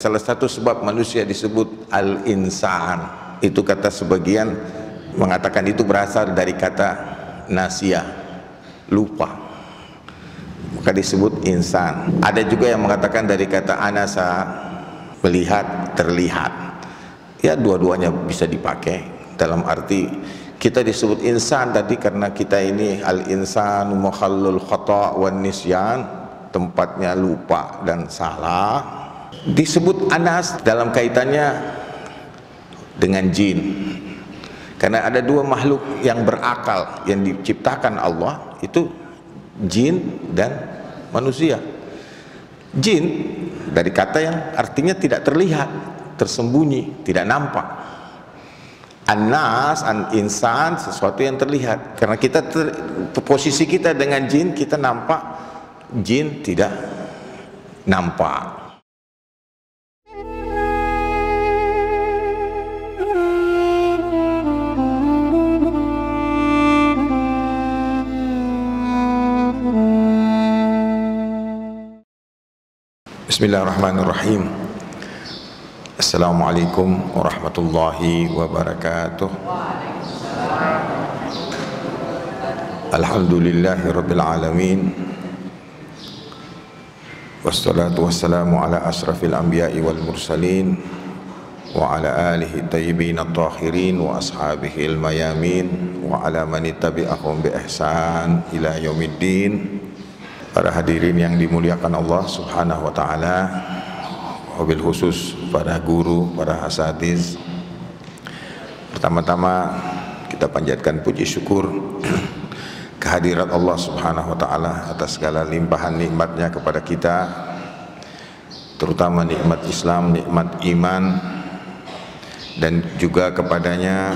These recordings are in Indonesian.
salah satu sebab manusia disebut al-insan. Itu kata sebagian mengatakan itu berasal dari kata nasia, lupa, maka disebut insan. Ada juga yang mengatakan dari kata anasa, melihat, terlihat. Ya, dua-duanya bisa dipakai dalam arti kita disebut insan tadi karena kita ini al-insan mukhallul khata' wan nisyan, tempatnya lupa dan salah. Disebut anas dalam kaitannya dengan jin, karena ada dua makhluk yang berakal yang diciptakan Allah, itu jin dan manusia. Jin dari kata yang artinya tidak terlihat, tersembunyi, tidak nampak. An-nas, an-insan, sesuatu yang terlihat. Karena kita posisi kita dengan jin, kita nampak, jin tidak nampak. Bismillahirrahmanirrahim. Assalamualaikum warahmatullahi wabarakatuh. Alhamdulillahi rabbil alamin. Wassalatu wassalamu ala asrafil anbiya'i wal mursalin wa ala alihi tayyibin at-tahirin wa ashabihi al-mayamin wa ala man tabi'ahum bi ihsan ila yaumiddin. Para hadirin yang dimuliakan Allah Subhanahu wa taala, wabil khusus para guru, para asatiz. Pertama-tama kita panjatkan puji syukur kehadirat Allah Subhanahu wa taala atas segala limpahan nikmatnya kepada kita, terutama nikmat Islam, nikmat iman, dan juga kepadanya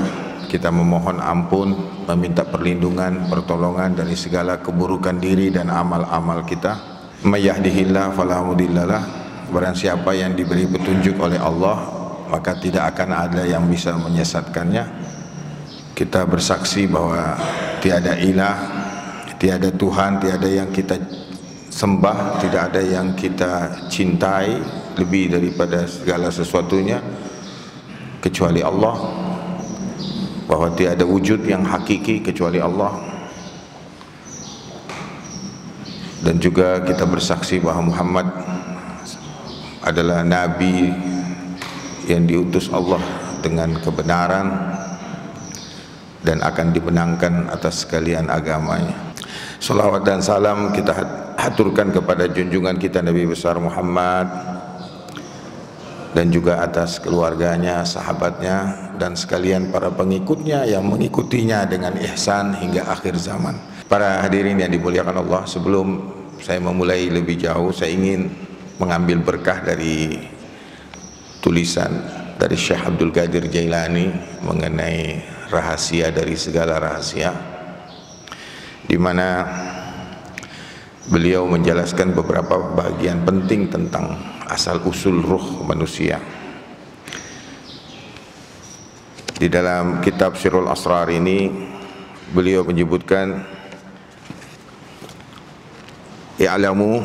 kita memohon ampun, meminta perlindungan, pertolongan dari segala keburukan diri dan amal-amal kita. May yahdihillahu fala mudhillalah. Barang siapa yang diberi petunjuk oleh Allah, maka tidak akan ada yang bisa menyesatkannya. Kita bersaksi bahwa tiada ilah, tiada Tuhan, tiada yang kita sembah, tidak ada yang kita cintai lebih daripada segala sesuatunya kecuali Allah, bahwa tiada wujud yang hakiki kecuali Allah. Dan juga kita bersaksi bahwa Muhammad adalah Nabi yang diutus Allah dengan kebenaran dan akan dibenangkan atas sekalian agamanya. Salawat dan salam kita haturkan kepada junjungan kita Nabi besar Muhammad, dan juga atas keluarganya, sahabatnya, dan sekalian para pengikutnya yang mengikutinya dengan ihsan hingga akhir zaman. Para hadirin yang dimuliakan Allah, sebelum saya memulai lebih jauh, saya ingin mengambil berkah dari tulisan dari Syekh Abdul Qadir Jailani mengenai rahasia dari segala rahasia, di mana beliau menjelaskan beberapa bagian penting tentang asal usul ruh manusia. Di dalam kitab Sirrul Asrar ini beliau menyebutkan, i'lamu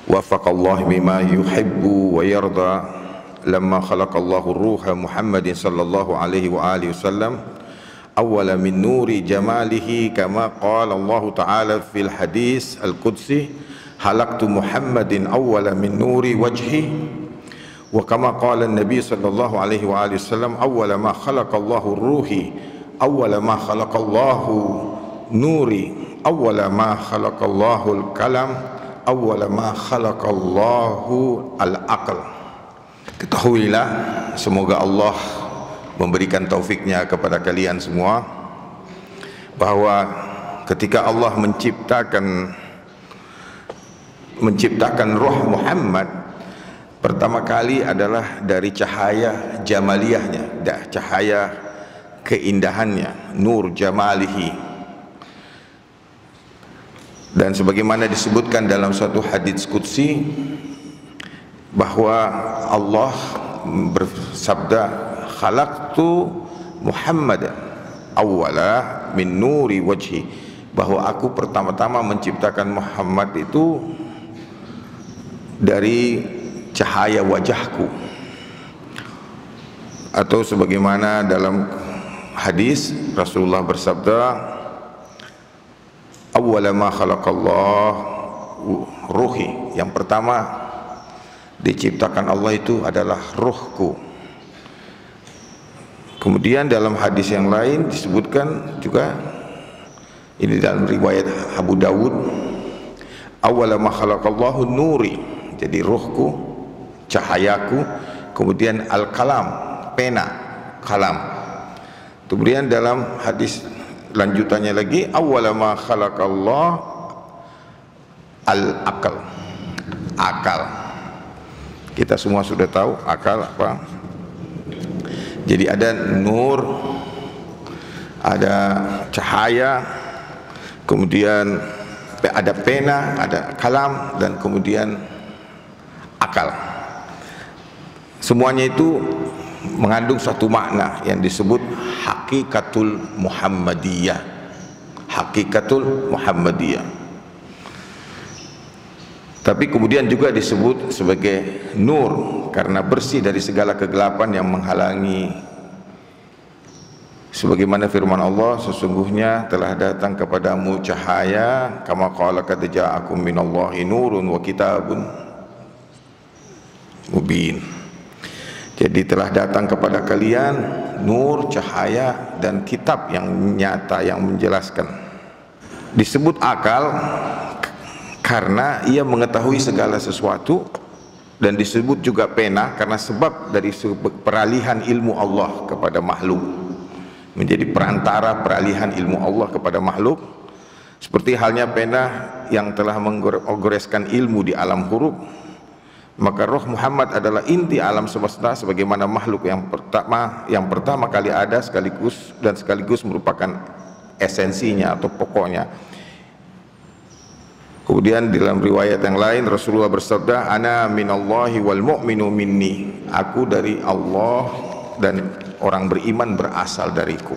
wafaqallahu bima yuhibbu wa yarda lamma khalaqallahu ruha Muhammadin sallallahu alaihi wa alihi wasallam awwala min nuri jamalihi kama qala Allah ta'ala fil hadis al-qudsi halaqtu Muhammadin awwala min nuri wajhi wa kama qala an-nabi sallallahu alaihi wa alihi wasallam awwala ma khalaqallahu ruhi awwala ma khalaqallahu nuri awwala ma khalaqallahu al-kalam awwala ma khalaqallahu al-aql. Ketahuilah, semoga Allah memberikan taufiknya kepada kalian semua, bahwa ketika Allah menciptakan roh Muhammad, pertama kali adalah dari cahaya jamaliyahnya, cahaya keindahannya, nur jamalihi. Dan sebagaimana disebutkan dalam suatu hadits qudsi, bahwa Allah bersabda, khalaqtu Muhammadan awwala min nuri wajhi, bahwa aku pertama-tama menciptakan Muhammad itu dari cahaya wajahku. Atau sebagaimana dalam hadis Rasulullah bersabda, awwala ma khalaqallah ruhi, yang pertama diciptakan Allah itu adalah ruhku. Kemudian dalam hadis yang lain disebutkan juga, ini dalam riwayat Abu Dawud, awwala ma khalaqallahu nuri, jadi ruhku, cahayaku. Kemudian al-kalam, pena, kalam. Kemudian dalam hadis lanjutannya lagi, awwala ma khalaqallah al-akal, akal. Kita semua sudah tahu akal apa. Jadi ada nur, ada cahaya, kemudian ada pena, ada kalam, dan kemudian akal. Semuanya itu mengandung satu makna yang disebut hakikatul Muhammadiyah. Hakikatul Muhammadiyah. Tapi kemudian juga disebut sebagai nur karena bersih dari segala kegelapan yang menghalangi. Sebagaimana firman Allah, sesungguhnya telah datang kepadamu cahaya, kama qala qad ja'akum minallahi nurun wa kitabun mubin. Jadi telah datang kepada kalian nur, cahaya, dan kitab yang nyata yang menjelaskan. Disebut akal karena ia mengetahui segala sesuatu, dan disebut juga pena karena sebab dari peralihan ilmu Allah kepada makhluk, menjadi perantara peralihan ilmu Allah kepada makhluk. Seperti halnya pena yang telah menggoreskan ilmu di alam huruf, maka roh Muhammad adalah inti alam semesta sebagaimana makhluk yang pertama kali ada sekaligus merupakan esensinya atau pokoknya. Kemudian dalam riwayat yang lain Rasulullah bersabda, ana minallahi wal mu'minu minni, aku dari Allah dan orang beriman berasal dariku.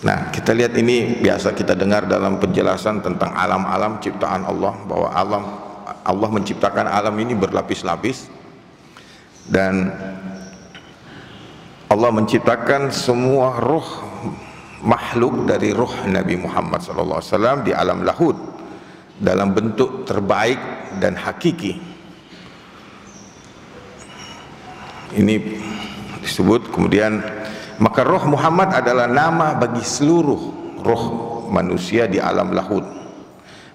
Nah, kita lihat ini biasa kita dengar dalam penjelasan tentang alam-alam ciptaan Allah, bahwa Allah menciptakan alam ini berlapis-lapis, dan Allah menciptakan semua ruh makhluk dari ruh Nabi Muhammad SAW di alam lahud dalam bentuk terbaik dan hakiki. Ini disebut kemudian, maka roh Muhammad adalah nama bagi seluruh roh manusia di alam lahud.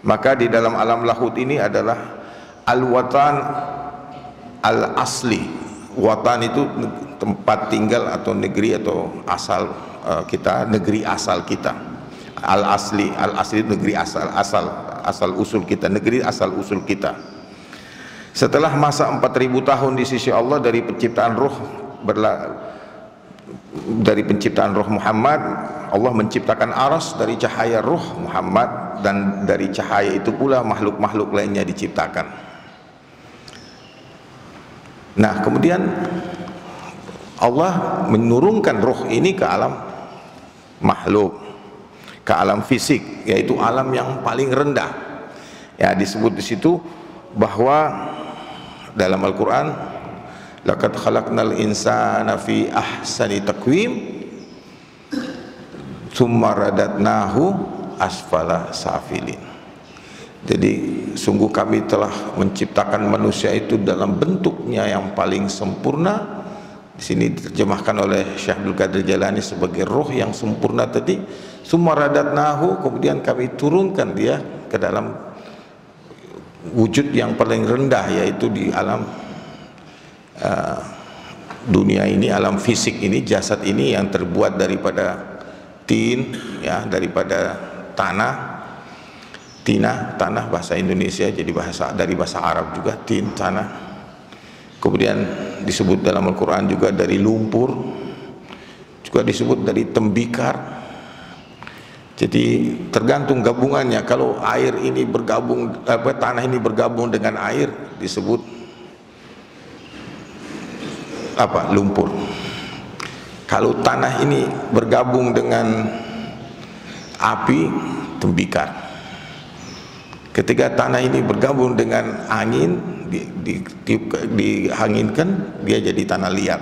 Maka di dalam alam lahud ini adalah al-watan al-asli. Watan itu tempat tinggal atau negeri atau asal kita, negeri asal kita. Al-asli, al-asli negeri asal usul kita, negeri asal usul kita. Setelah masa 4000 tahun di sisi Allah dari penciptaan roh Muhammad, Allah menciptakan aras dari cahaya roh Muhammad, dan dari cahaya itu pula makhluk-makhluk lainnya diciptakan. Nah, kemudian Allah menurunkan roh ini ke alam makhluk, ke alam fisik, yaitu alam yang paling rendah. Ya, disebut di situ bahwa dalam Al-Quran, laqad khalaqnal insana fi ahsani taqwim tsumma radatnahu asfala safilin. Jadi sungguh kami telah menciptakan manusia itu dalam bentuknya yang paling sempurna. Di sini diterjemahkan oleh Syekh Abdul Qadir Jailani sebagai roh yang sempurna tadi. Tsumma radatnahu, kemudian kami turunkan dia ke dalam wujud yang paling rendah, yaitu di alam dunia ini, alam fisik ini, jasad ini yang terbuat daripada tin, ya, daripada tanah bahasa Indonesia, jadi dari bahasa Arab juga tin, tanah. Kemudian disebut dalam Al-Quran juga dari lumpur, juga disebut dari tembikar. Jadi tergantung gabungannya. Kalau air ini bergabung, tanah ini bergabung dengan air, disebut lumpur. Kalau tanah ini bergabung dengan api, tembikar. Ketika tanah ini bergabung dengan angin, dihanginkan dia jadi tanah liat.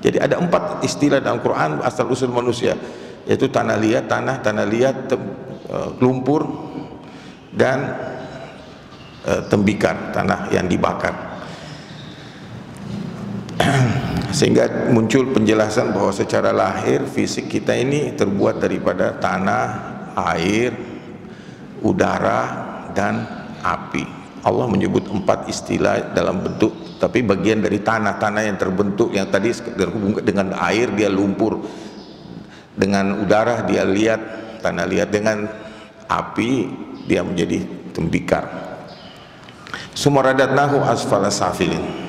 Jadi ada 4 istilah dalam Quran asal usul manusia, yaitu tanah liat, tanah liat, lumpur, dan tembikar, tanah yang dibakar. Sehingga muncul penjelasan bahwa secara lahir fisik kita ini terbuat daripada tanah, air, udara, dan api. Allah menyebut 4 istilah dalam bentuk, tapi bagian dari tanah yang terbentuk, yang tadi terhubung dengan air dia lumpur, dengan udara dia liat, tanah liat, dengan api dia menjadi tembikar. Sumaradatnahu asfala safilin.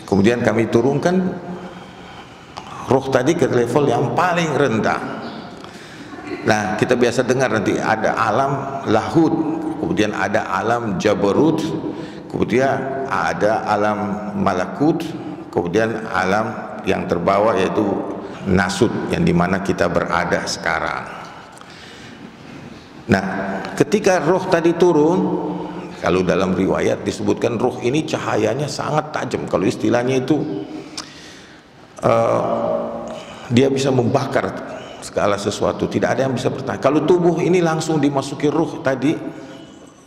Kemudian kami turunkan ruh tadi ke level yang paling rendah. Nah, kita biasa dengar nanti ada alam lahud, kemudian ada alam jabarut, kemudian ada alam malakut, kemudian alam yang terbawah yaitu nasut, yang dimana kita berada sekarang. Nah, ketika roh tadi turun, kalau dalam riwayat disebutkan roh ini cahayanya sangat tajam. Kalau istilahnya itu dia bisa membakar segala sesuatu, tidak ada yang bisa bertahan. Kalau tubuh ini langsung dimasuki ruh tadi,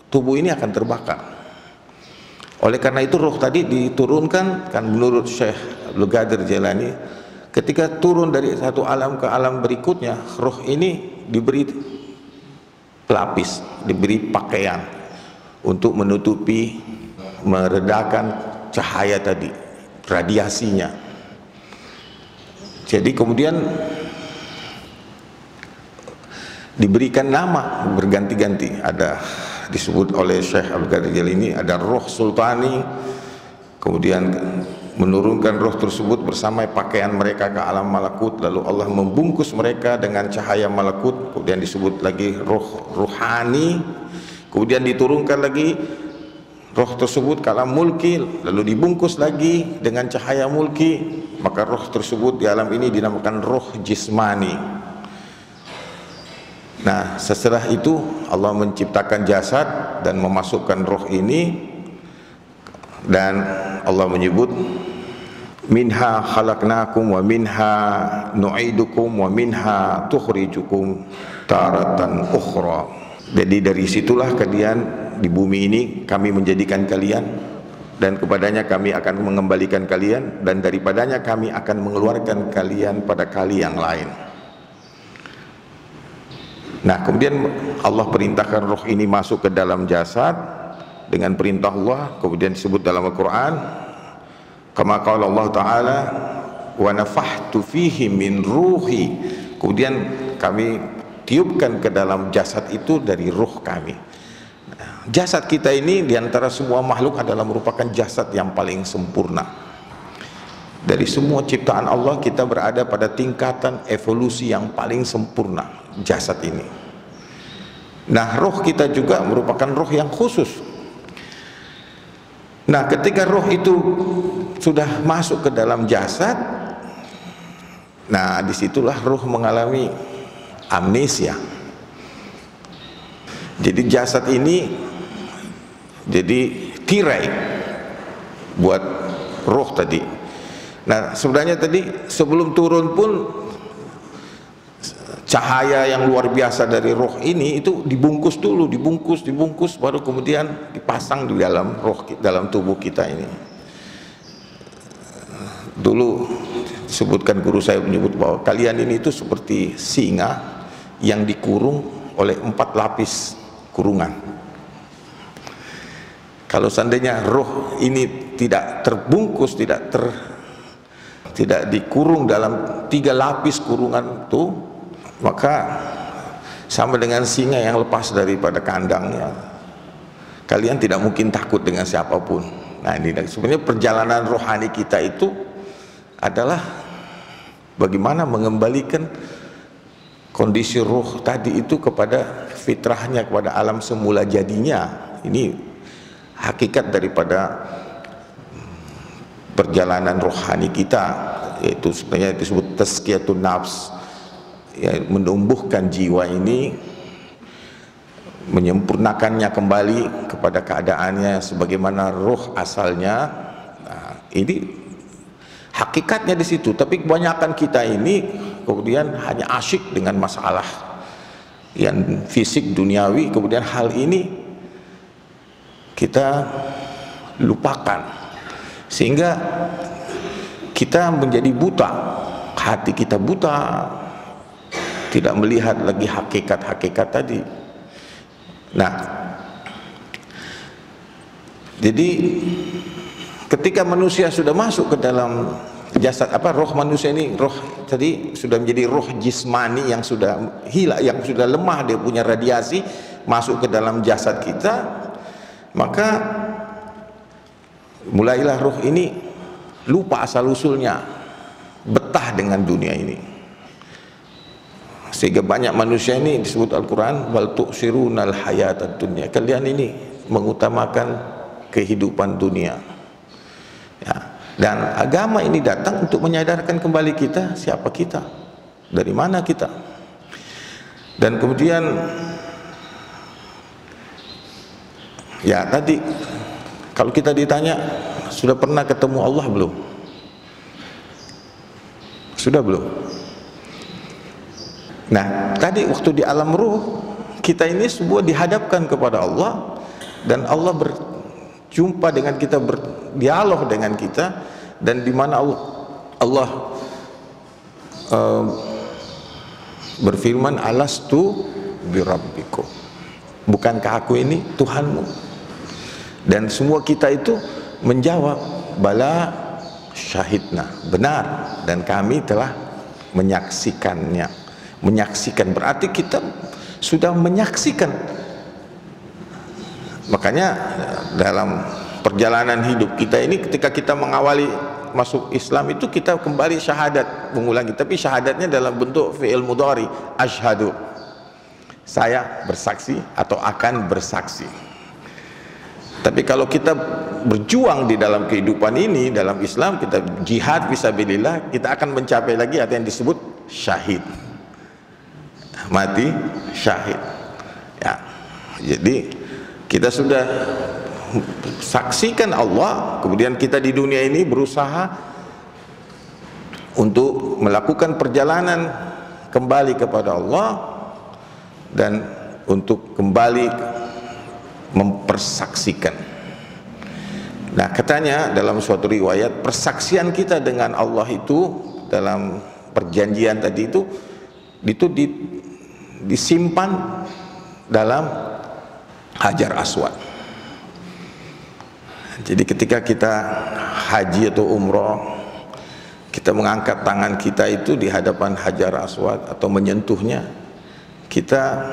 tubuh ini akan terbakar. Oleh karena itu ruh tadi diturunkan, kan menurut Syekh Abdul Qadir Jailani, ketika turun dari satu alam ke alam berikutnya, ruh ini diberi pelapis, diberi pakaian untuk menutupi, meredakan cahaya tadi, radiasinya. Jadi kemudian diberikan nama berganti-ganti. Ada disebut oleh Syekh Abdul Qadir Jailani ada roh sultani, kemudian menurunkan roh tersebut bersama pakaian mereka ke alam malakut, lalu Allah membungkus mereka dengan cahaya malakut. Kemudian disebut lagi roh ruhani, kemudian diturunkan lagi roh tersebut ke alam mulki, lalu dibungkus lagi dengan cahaya mulki, maka roh tersebut di alam ini dinamakan roh jismani. Nah, setelah itu Allah menciptakan jasad dan memasukkan roh ini, dan Allah menyebut minha khalaqnakum wa minha nu'idukum wa minha tukhrijukum taratan ukhra. Jadi dari situlah kalian di bumi ini kami menjadikan kalian, dan kepadanya kami akan mengembalikan kalian, dan daripadanya kami akan mengeluarkan kalian pada kali yang lain. Nah, kemudian Allah perintahkan roh ini masuk ke dalam jasad dengan perintah Allah, kemudian disebut dalam Al-Quran kama qala Allah Ta'ala wa nafahtu fihi min ruhi, kemudian kami tiupkan ke dalam jasad itu dari ruh kami. Nah, jasad kita ini diantara semua makhluk adalah merupakan jasad yang paling sempurna. Dari semua ciptaan Allah kita berada pada tingkatan evolusi yang paling sempurna, jasad ini. Nah, roh kita juga merupakan roh yang khusus. Nah, ketika roh itu sudah masuk ke dalam jasad, nah disitulah roh mengalami amnesia. Jadi jasad ini jadi tirai buat roh tadi. Nah, sebenarnya tadi sebelum turun pun cahaya yang luar biasa dari roh ini itu dibungkus dulu, dibungkus, baru kemudian dipasang di dalam roh, dalam tubuh kita ini. Dulu disebutkan, guru saya menyebut bahwa kalian ini itu seperti singa yang dikurung oleh 4 lapis kurungan. Kalau seandainya roh ini tidak terbungkus, tidak dikurung dalam 3 lapis kurungan itu, maka sama dengan singa yang lepas daripada kandangnya. Kalian tidak mungkin takut dengan siapapun. Nah, ini sebenarnya perjalanan rohani kita itu adalah bagaimana mengembalikan kondisi roh tadi itu kepada fitrahnya, kepada alam semula jadinya. Ini hakikat daripada perjalanan rohani kita, yaitu sebenarnya disebut tazkiyatun nafs, ya, menumbuhkan jiwa ini menyempurnakannya kembali kepada keadaannya sebagaimana roh asalnya. Nah, ini hakikatnya di situ. Tapi kebanyakan kita ini kemudian hanya asyik dengan masalah yang fisik duniawi, kemudian hal ini kita lupakan sehingga kita menjadi buta, hati kita buta, tidak melihat lagi hakikat-hakikat tadi. Nah, jadi ketika manusia sudah masuk ke dalam jasad, roh manusia ini, roh tadi sudah menjadi roh jismani yang sudah hilang, yang sudah lemah, dia punya radiasi masuk ke dalam jasad kita, maka mulailah roh ini lupa asal usulnya, betah dengan dunia ini. Sehingga banyak manusia ini disebut Al-Quran, wal tu'sirunal hayatad dunya, kalian ini mengutamakan kehidupan dunia ya. Dan agama ini datang untuk menyadarkan kembali kita siapa kita, dari mana kita. Dan kemudian ya tadi kalau kita ditanya sudah pernah ketemu Allah belum? Sudah belum? Nah, tadi waktu di alam ruh kita ini semua dihadapkan kepada Allah dan Allah berjumpa dengan kita, berdialog dengan kita, dan di mana Allah berfirman, alastu birabbikum, bukankah aku ini Tuhanmu? Dan semua kita itu menjawab, bala syahidna, benar, dan kami telah menyaksikannya. Menyaksikan berarti kita sudah menyaksikan. Makanya dalam perjalanan hidup kita ini, ketika kita mengawali masuk Islam itu, kita kembali syahadat, mengulangi, tapi syahadatnya dalam bentuk fi'il mudhari, asyhadu, saya bersaksi atau akan bersaksi. Tapi kalau kita berjuang di dalam kehidupan ini, dalam Islam, kita jihad fisabilillah, kita akan mencapai lagi ada yang disebut syahid, mati syahid ya. Jadi kita sudah saksikan Allah, kemudian kita di dunia ini berusaha untuk melakukan perjalanan kembali kepada Allah dan untuk kembali mempersaksikan. Nah, katanya dalam suatu riwayat, persaksian kita dengan Allah itu dalam perjanjian tadi itu disimpan dalam Hajar Aswad. Jadi ketika kita haji atau umroh, kita mengangkat tangan kita itu di hadapan Hajar Aswad atau menyentuhnya, kita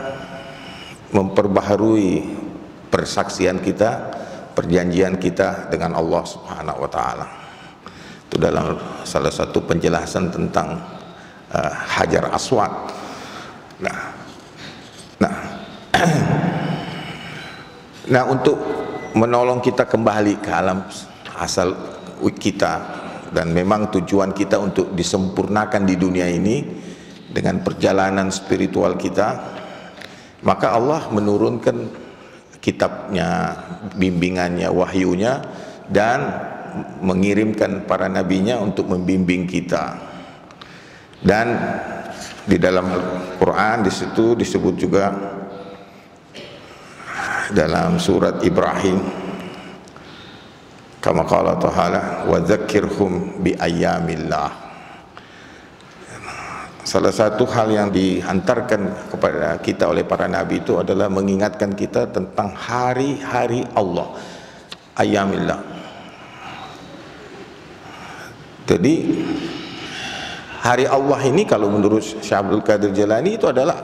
memperbaharui persaksian kita, perjanjian kita dengan Allah Subhanahu wa taala. Itu dalam salah satu penjelasan tentang Hajar Aswad. Nah, untuk menolong kita kembali ke alam asal kita, dan memang tujuan kita untuk disempurnakan di dunia ini dengan perjalanan spiritual kita, maka Allah menurunkan kitabnya, bimbingannya, wahyunya, dan mengirimkan para nabinya untuk membimbing kita. Dan di dalam Quran di situ disebut juga dalam surat Ibrahim, kama qala ta'ala, wa dzakkirhum bi ayyamillah. Salah satu hal yang dihantarkan kepada kita oleh para nabi itu adalah mengingatkan kita tentang hari-hari Allah, ayyamillah. Jadi hari Allah ini kalau menurut Syekh Abdul Qadir Jailani itu adalah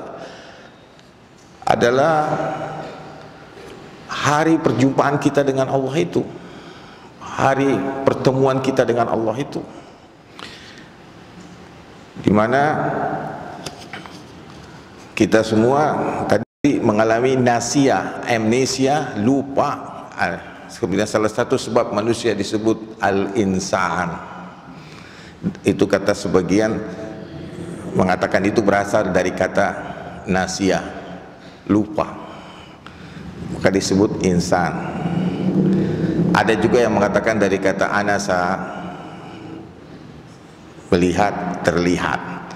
hari perjumpaan kita dengan Allah itu, hari pertemuan kita dengan Allah itu, dimana kita semua tadi mengalami amnesia, lupa. Kemudian salah satu sebab manusia disebut al-insan, itu kata sebagian mengatakan itu berasal dari kata nasia, lupa. maka disebut insan. Ada juga yang mengatakan dari kata anasa, melihat, terlihat.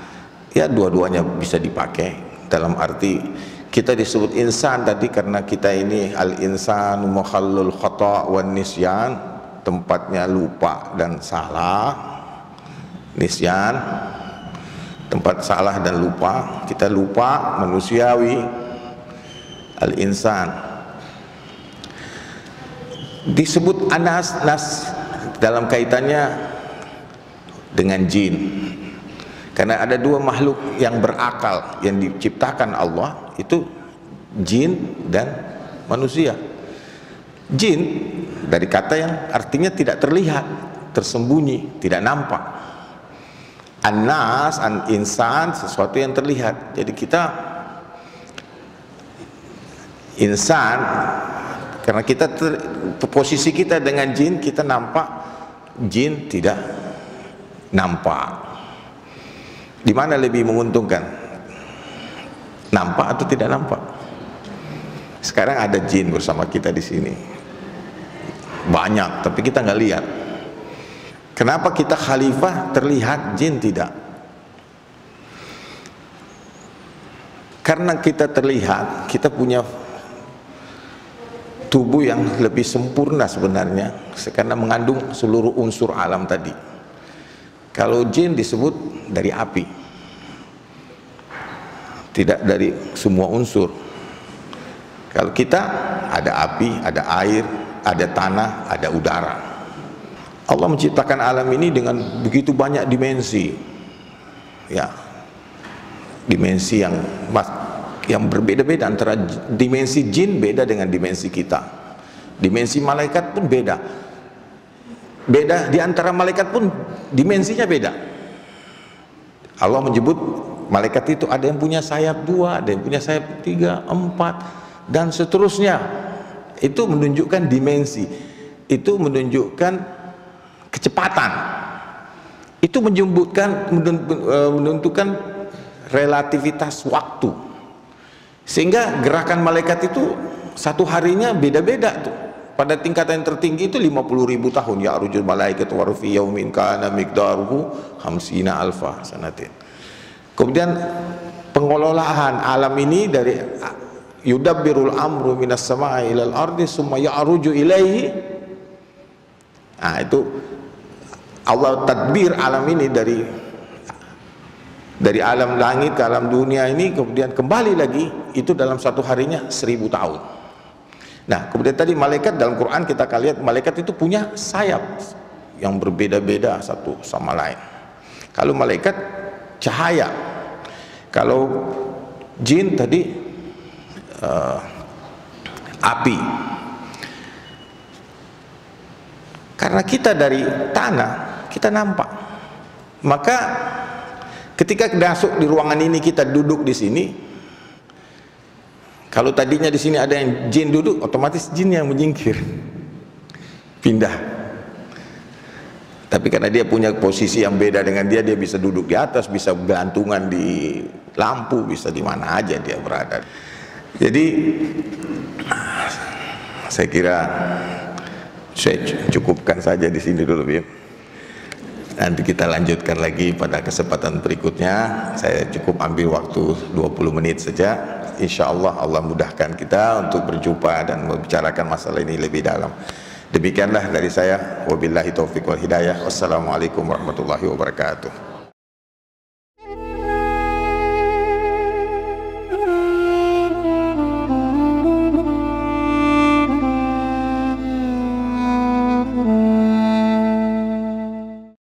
Ya, dua-duanya bisa dipakai. Dalam arti kita disebut insan tadi karena kita ini al-insan mukhallul khata' wan nisyan, tempatnya lupa dan salah. Nisyan, tempat salah dan lupa. Kita lupa, manusiawi. Al-insan disebut anas, nas dalam kaitannya dengan jin, karena ada dua makhluk yang berakal yang diciptakan Allah, itu jin dan manusia. Jin dari kata yang artinya tidak terlihat, tersembunyi, tidak nampak. An-nas, an-insan, sesuatu yang terlihat. Jadi kita insan karena kita posisi kita dengan jin, kita nampak, jin tidak nampak. Di mana lebih menguntungkan? Nampak atau tidak nampak? Sekarang ada jin bersama kita di sini. Banyak, tapi kita nggak lihat. Kenapa kita khalifah terlihat, jin tidak? Karena kita terlihat, kita punya tubuh yang lebih sempurna sebenarnya, karena mengandung seluruh unsur alam tadi. Kalau jin disebut dari api, tidak dari semua unsur. Kalau kita ada api, ada air, ada tanah, ada udara. Allah menciptakan alam ini dengan begitu banyak dimensi, ya, dimensi yang berbeda-beda. Antara dimensi jin beda dengan dimensi kita, dimensi malaikat pun beda di antara malaikat pun dimensinya beda. Allah menyebut malaikat itu ada yang punya sayap 2, ada yang punya sayap 3, 4 dan seterusnya. Itu menunjukkan dimensi, itu menunjukkan kecepatan, itu menentukan relativitas waktu. Sehingga gerakan malaikat itu satu harinya beda-beda tuh. Pada tingkatan yang tertinggi itu 50.000 tahun. Ya arujul malaikat wa fi yaumin kana miqdaruhu 50 alfa sanatin. Kemudian pengelolaan alam ini dari yudabbirul amru minas sama'i ilal ardi summa ya'ruju ilaihi. Nah, itu Allah tadbir alam ini dari alam langit ke alam dunia ini, kemudian kembali lagi itu dalam satu harinya 1000 tahun. Nah, kemudian tadi malaikat, dalam Quran kita akan lihat malaikat itu punya sayap yang berbeda-beda satu sama lain. Kalau malaikat cahaya, kalau jin tadi api. Karena kita dari tanah, kita nampak. Maka ketika masuk di ruangan ini, kita duduk di sini. Kalau tadinya di sini ada yang jin duduk, otomatis jin yang menyingkir, pindah. Tapi karena dia punya posisi yang beda dengan dia bisa duduk di atas, bisa gantungan di lampu, bisa di mana aja dia berada. Jadi saya kira saya cukupkan saja di sini dulu, Bim. Nanti kita lanjutkan lagi pada kesempatan berikutnya. Saya cukup ambil waktu 20 menit saja. Insya Allah Allah mudahkan kita untuk berjumpa dan membicarakan masalah ini lebih dalam. Demikianlah dari saya. Wabillahi taufiq wal hidayah. Wassalamualaikum warahmatullahi wabarakatuh.